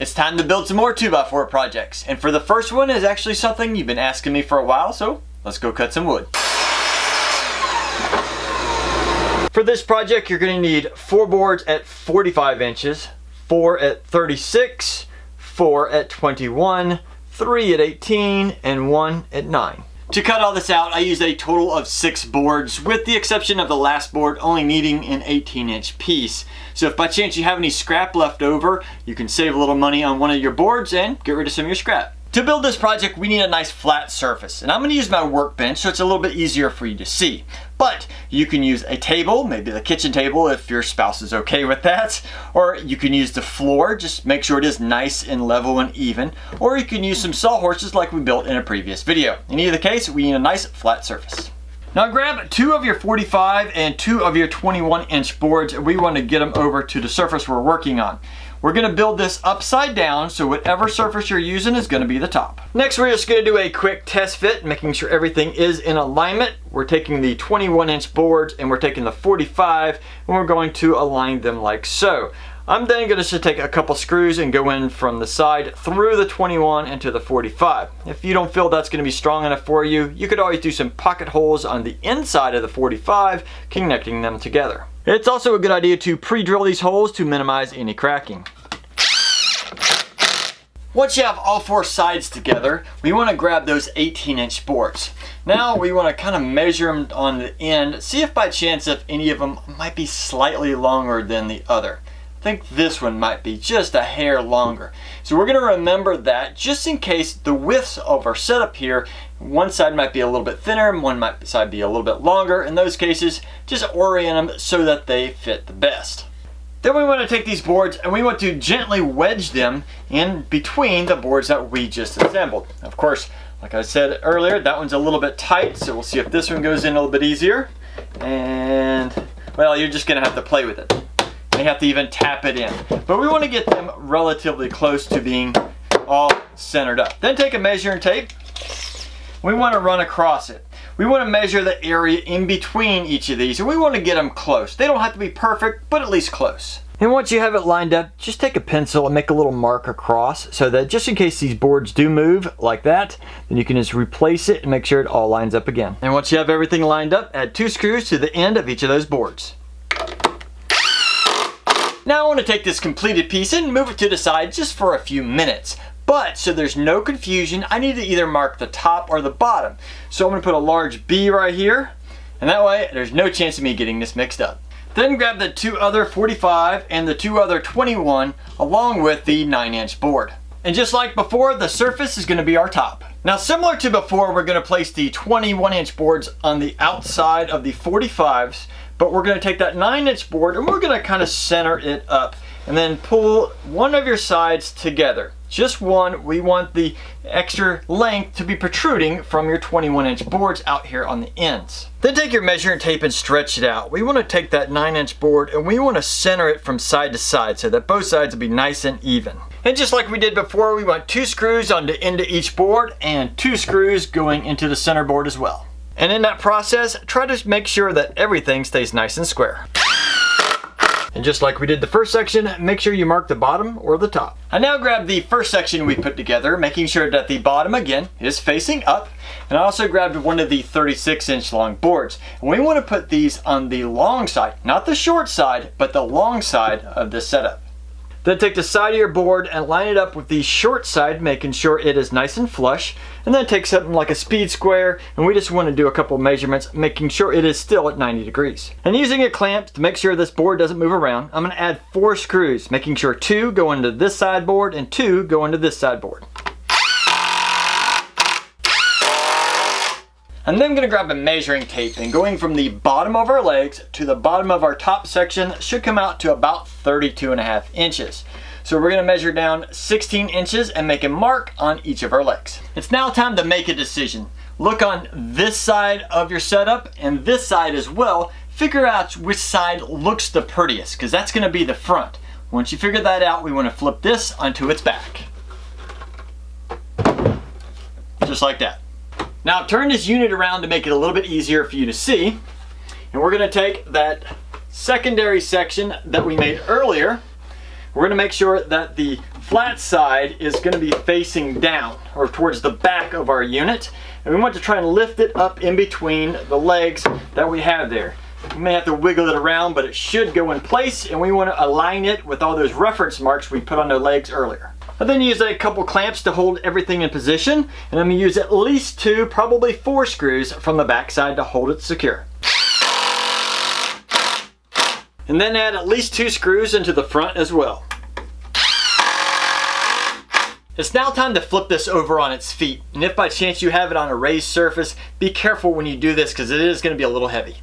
It's time to build some more 2x4 projects. And for the first one is actually something you've been asking me for a while, so let's go cut some wood. For this project, you're going to need 4 boards at 45 inches, 4 at 36, 4 at 21, 3 at 18, and 1 at 9. To cut all this out, I used a total of 6 boards, with the exception of the last board only needing an 18-inch piece. So if by chance you have any scrap left over, you can save a little money on one of your boards and get rid of some of your scrap. To build this project, we need a nice flat surface, and I'm going to use my workbench so it's a little bit easier for you to see. But you can use a table, maybe the kitchen table if your spouse is okay with that, or you can use the floor, just make sure it is nice and level and even, or you can use some sawhorses like we built in a previous video. In either case, we need a nice flat surface. Now grab 2 of your 45 and 2 of your 21-inch boards, and we want to get them over to the surface we're working on. We're going to build this upside down, so whatever surface you're using is going to be the top. Next, we're just going to do a quick test fit, making sure everything is in alignment. We're taking the 21-inch boards and we're taking the 45, and we're going to align them like so. I'm then going to just take a couple screws and go in from the side through the 21 into the 45. If you don't feel that's going to be strong enough for you, you could always do some pocket holes on the inside of the 45, connecting them together. It's also a good idea to pre-drill these holes to minimize any cracking. Once you have all 4 sides together, we want to grab those 18-inch boards. Now we want to kind of measure them on the end, see if by chance if any of them might be slightly longer than the other. I think this one might be just a hair longer. So we're going to remember that just in case the widths of our setup here, one side might be a little bit thinner and one side be a little bit longer. In those cases, just orient them so that they fit the best. Then we want to take these boards and we want to gently wedge them in between the boards that we just assembled. Of course, like I said earlier, that one's a little bit tight, so we'll see if this one goes in a little bit easier. And, well, you're just going to have to play with it. You have to even tap it in. But we want to get them relatively close to being all centered up. Then take a measuring tape. We want to run across it. We want to measure the area in between each of these, and we want to get them close. They don't have to be perfect, but at least close. And once you have it lined up, just take a pencil and make a little mark across so that just in case these boards do move like that, then you can just replace it and make sure it all lines up again. And once you have everything lined up, add 2 screws to the end of each of those boards. Now I want to take this completed piece and move it to the side just for a few minutes. But so there's no confusion, I need to either mark the top or the bottom. So I'm going to put a large B right here, and that way there's no chance of me getting this mixed up. Then grab the 2 other 45 and the 2 other 21 along with the 9-inch board. And just like before, the surface is going to be our top. Now similar to before, we're going to place the 21-inch boards on the outside of the 45s, but we're going to take that 9-inch board and we're going to kind of center it up and then pull one of your sides together. Just one. We want the extra length to be protruding from your 21-inch boards out here on the ends. Then take your measuring tape and stretch it out. We want to take that 9-inch board and we want to center it from side to side so that both sides will be nice and even. And just like we did before, we want 2 screws on the end of each board and 2 screws going into the center board as well. And in that process, try to make sure that everything stays nice and square. And just like we did the first section, make sure you mark the bottom or the top. I now grab the first section we put together, making sure that the bottom again is facing up. And I also grabbed one of the 36-inch long boards. And we want to put these on the long side, not the short side, but the long side of this setup. Then take the side of your board and line it up with the short side, making sure it is nice and flush. And then take something like a speed square, and we just want to do a couple measurements, making sure it is still at 90 degrees. And using a clamp to make sure this board doesn't move around, I'm going to add 4 screws, making sure 2 go into this side board and 2 go into this side board. And then I'm going to grab a measuring tape, and going from the bottom of our legs to the bottom of our top section should come out to about 32.5 inches. So we're going to measure down 16 inches and make a mark on each of our legs. It's now time to make a decision. Look on this side of your setup and this side as well. Figure out which side looks the prettiest, because that's going to be the front. Once you figure that out, we want to flip this onto its back. Just like that. Now turn this unit around to make it a little bit easier for you to see. And we're going to take that secondary section that we made earlier. We're going to make sure that the flat side is going to be facing down or towards the back of our unit. And we want to try and lift it up in between the legs that we have there. We may have to wiggle it around, but it should go in place, and we want to align it with all those reference marks we put on the legs earlier. I then use a couple clamps to hold everything in position, and I'm going to use at least 2, probably 4 screws from the back side to hold it secure. And then add at least 2 screws into the front as well. It's now time to flip this over on its feet, and if by chance you have it on a raised surface, be careful when you do this because it is going to be a little heavy.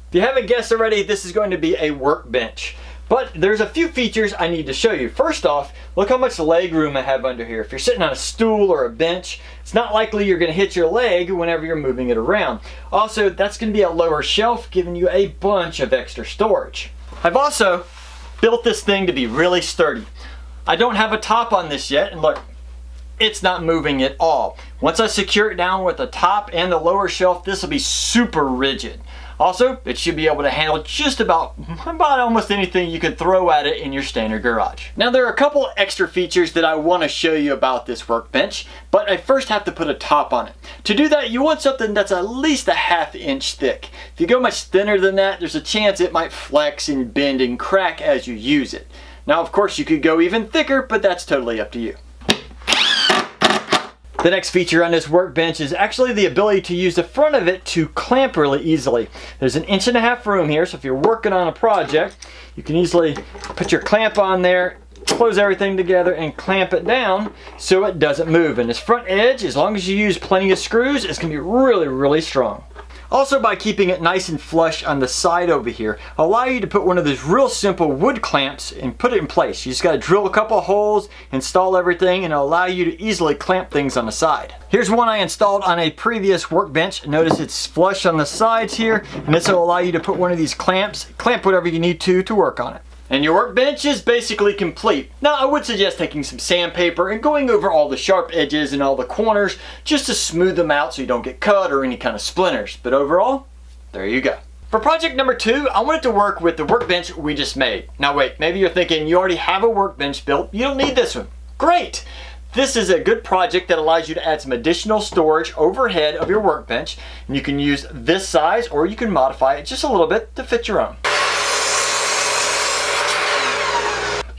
If you haven't guessed already, this is going to be a workbench. But there's a few features I need to show you. First off, look how much leg room I have under here. If you're sitting on a stool or a bench, it's not likely you're going to hit your leg whenever you're moving it around. Also, that's going to be a lower shelf, giving you a bunch of extra storage. I've also built this thing to be really sturdy. I don't have a top on this yet, and look, it's not moving at all. Once I secure it down with the top and the lower shelf, this will be super rigid. Also, it should be able to handle just about almost anything you could throw at it in your standard garage. Now there are a couple extra features that I want to show you about this workbench, but I first have to put a top on it. To do that, you want something that's at least a 1/2 inch thick. If you go much thinner than that, there's a chance it might flex and bend and crack as you use it. Now of course you could go even thicker, but that's totally up to you. The next feature on this workbench is actually the ability to use the front of it to clamp really easily. There's an 1.5 inch room here, so if you're working on a project, you can easily put your clamp on there, close everything together, and clamp it down so it doesn't move. And this front edge, as long as you use plenty of screws, it's going to be really, really strong. Also, by keeping it nice and flush on the side over here, allow you to put one of those real simple wood clamps and put it in place. You just got to drill a couple holes, install everything, and it'll allow you to easily clamp things on the side. Here's one I installed on a previous workbench. Notice it's flush on the sides here, and this will allow you to put one of these clamps, clamp whatever you need to work on it. And your workbench is basically complete. Now I would suggest taking some sandpaper and going over all the sharp edges and all the corners just to smooth them out so you don't get cut or any kind of splinters. But overall, there you go. For project number 2, I wanted to work with the workbench we just made. Now wait, maybe you're thinking you already have a workbench built, you don't need this one. Great! This is a good project that allows you to add some additional storage overhead of your workbench, and you can use this size or you can modify it just a little bit to fit your own.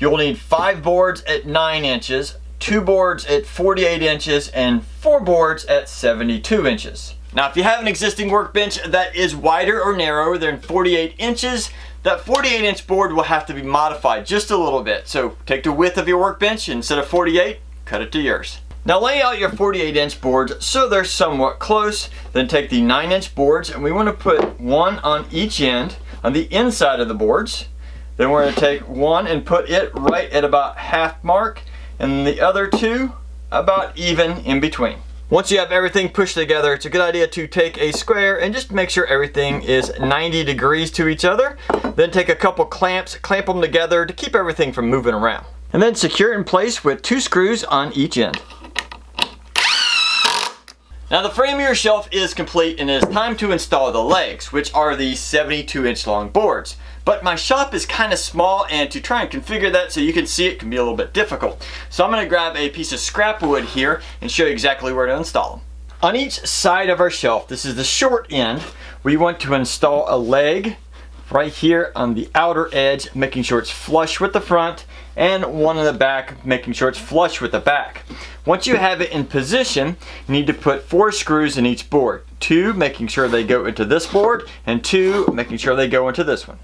You'll need 5 boards at 9 inches, 2 boards at 48 inches, and 4 boards at 72 inches. Now if you have an existing workbench that is wider or narrower than 48 inches, that 48 inch board will have to be modified just a little bit. So take the width of your workbench, instead of 48, cut it to yours. Now lay out your 48 inch boards so they're somewhat close, then take the 9 inch boards, and we want to put one on each end on the inside of the boards. Then we're going to take one and put it right at about half mark, and the other 2 about even in between. Once you have everything pushed together, it's a good idea to take a square and just make sure everything is 90 degrees to each other. Then take a couple clamps, clamp them together to keep everything from moving around. And then secure it in place with 2 screws on each end. Now the frame of your shelf is complete and it is time to install the legs, which are the 72 inch long boards. But my shop is kind of small, and to try and configure that so you can see it can be a little bit difficult. So I'm going to grab a piece of scrap wood here and show you exactly where to install them. On each side of our shelf, this is the short end, we want to install a leg right here on the outer edge, making sure it's flush with the front, and one in the back, making sure it's flush with the back. Once you have it in position, you need to put 4 screws in each board. 2 making sure they go into this board, and 2 making sure they go into this one.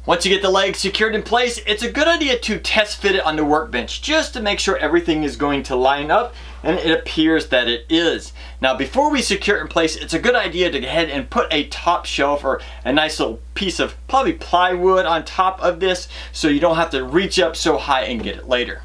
Once you get the legs secured in place, it's a good idea to test fit it on the workbench just to make sure everything is going to line up, and it appears that it is. Now before we secure it in place, it's a good idea to go ahead and put a top shelf or a nice little piece of probably plywood on top of this so you don't have to reach up so high and get it later.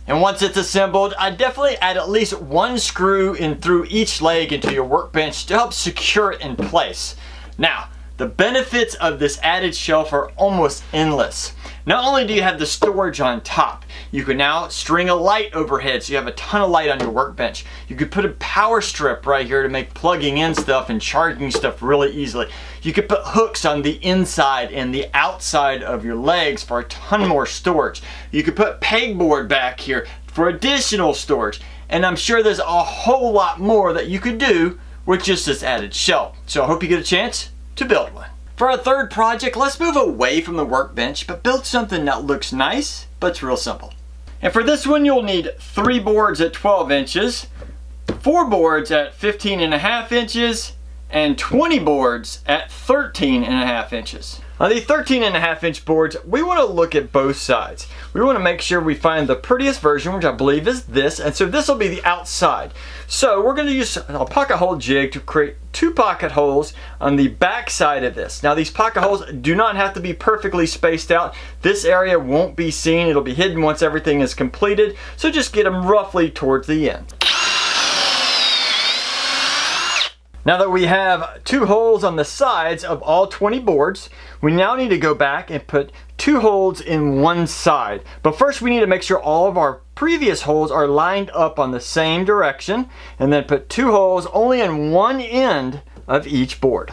And once it's assembled, I definitely add at least 1 screw in through each leg into your workbench to help secure it in place. Now, The benefits of this added shelf are almost endless. Not only do you have the storage on top, you can now string a light overhead so you have a ton of light on your workbench. You could put a power strip right here to make plugging in stuff and charging stuff really easily. You could put hooks on the inside and the outside of your legs for a ton more storage. You could put pegboard back here for additional storage. And I'm sure there's a whole lot more that you could do with just this added shelf. So I hope you get a chance to build one. For our third project, let's move away from the workbench, but build something that looks nice, but it's real simple. And for this one, you'll need 3 boards at 12 inches, 4 boards at 15.5 inches, and 20 boards at 13.5 inches. On the 13.5 inch boards, we want to look at both sides. We want to make sure we find the prettiest version, which I believe is this, and so this will be the outside. So we're going to use a pocket hole jig to create 2 pocket holes on the back side of this. Now these pocket holes do not have to be perfectly spaced out. This area won't be seen. It'll be hidden once everything is completed, so just get them roughly towards the end. Now that we have 2 holes on the sides of all 20 boards, we now need to go back and put 2 holes in one side. But first we need to make sure all of our previous holes are lined up on the same direction, and then put 2 holes only in one end of each board.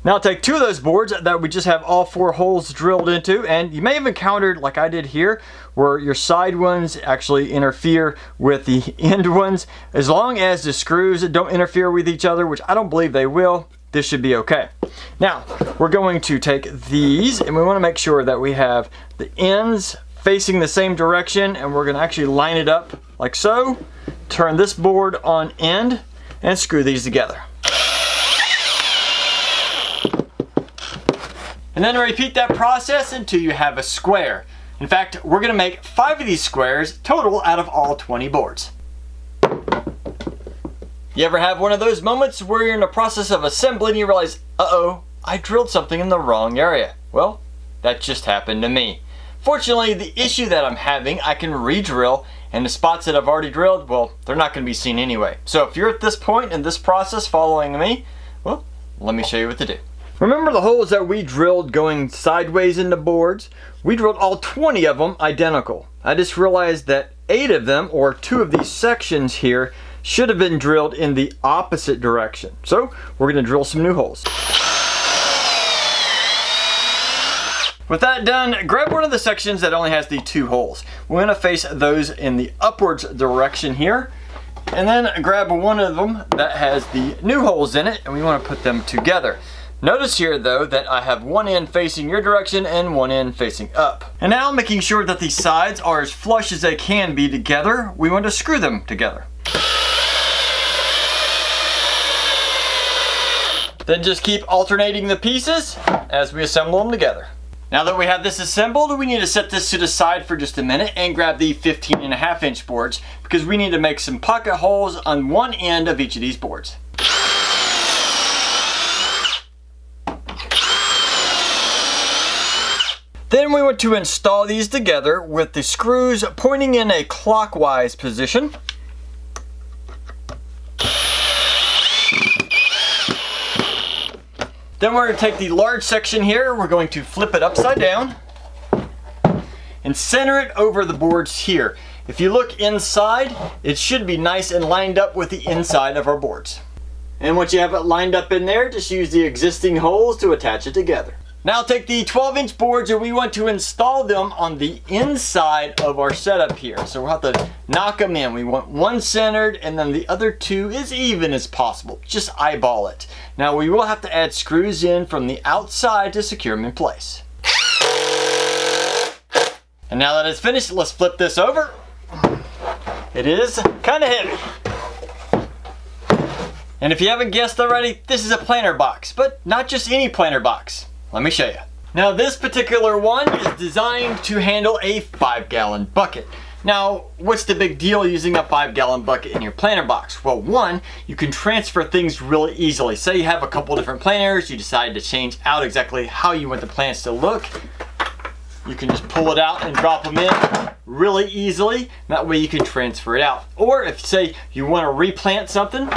Now take 2 of those boards that we just have all 4 holes drilled into, and you may have encountered, like I did here, where your side ones actually interfere with the end ones. As long as the screws don't interfere with each other, which I don't believe they will, this should be okay. Now, we're going to take these, and we want to make sure that we have the ends facing the same direction, and we're going to actually line it up like so, turn this board on end, and screw these together. And then repeat that process until you have a square. In fact, we're going to make 5 of these squares total out of all 20 boards. You ever have one of those moments where you're in the process of assembling and you realize, uh-oh, I drilled something in the wrong area? Well, that just happened to me. Fortunately, the issue that I'm having, I can re-drill, and the spots that I've already drilled, well, they're not going to be seen anyway. So if you're at this point in this process following me, well, let me show you what to do. Remember the holes that we drilled going sideways in the boards? We drilled all 20 of them identical. I just realized that 8 of them, or 2 of these sections here, should have been drilled in the opposite direction. So we're going to drill some new holes. With that done, grab one of the sections that only has the 2 holes. We're going to face those in the upwards direction here. And then grab one of them that has the new holes in it, and we want to put them together. Notice here though that I have one end facing your direction and one end facing up. And now making sure that the sides are as flush as they can be together, we want to screw them together. Then just keep alternating the pieces as we assemble them together. Now that we have this assembled, we need to set this to the side for just a minute and grab the 15.5 inch boards, because we need to make some pocket holes on one end of each of these boards. Then we want to install these together with the screws pointing in a clockwise position. Then we're going to take the large section here, we're going to flip it upside down and center it over the boards here. If you look inside, it should be nice and lined up with the inside of our boards. And once you have it lined up in there, just use the existing holes to attach it together. Now take the 12-inch boards and we want to install them on the inside of our setup here. So we'll have to knock them in. We want one centered and then the other 2 as even as possible. Just eyeball it. Now we will have to add screws in from the outside to secure them in place. And now that it's finished, let's flip this over. It is kind of heavy. And if you haven't guessed already, this is a planter box, but not just any planter box. Let me show you. Now this particular one is designed to handle a 5-gallon bucket. Now, what's the big deal using a 5-gallon bucket in your planter box? Well, one, you can transfer things really easily. Say you have a couple different planters, you decide to change out exactly how you want the plants to look. you can just pull it out and drop them in really easily. That way you can transfer it out. Or if say you want to replant something,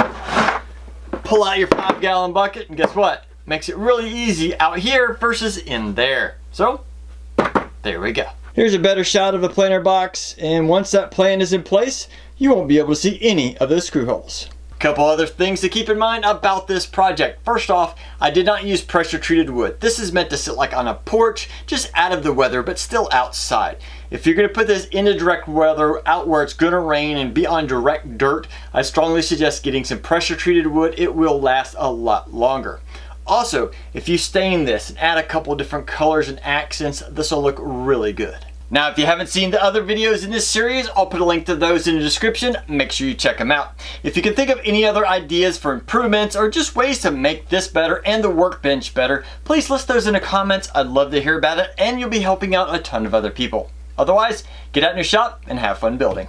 pull out your 5-gallon bucket and guess what? Makes it really easy out here versus in there. So there we go. Here's a better shot of the planter box, and once that plant is in place, you won't be able to see any of those screw holes. Couple other things to keep in mind about this project. First off, I did not use pressure treated wood. This is meant to sit like on a porch, just out of the weather, but still outside. If you're gonna put this into direct weather, out where it's gonna rain and be on direct dirt, I strongly suggest getting some pressure treated wood. It will last a lot longer. Also, if you stain this and add a couple different colors and accents, this will look really good. Now, if you haven't seen the other videos in this series, I'll put a link to those in the description. Make sure you check them out. If you can think of any other ideas for improvements or just ways to make this better and the workbench better, please list those in the comments. I'd love to hear about it, and you'll be helping out a ton of other people. Otherwise, get out in your shop and have fun building.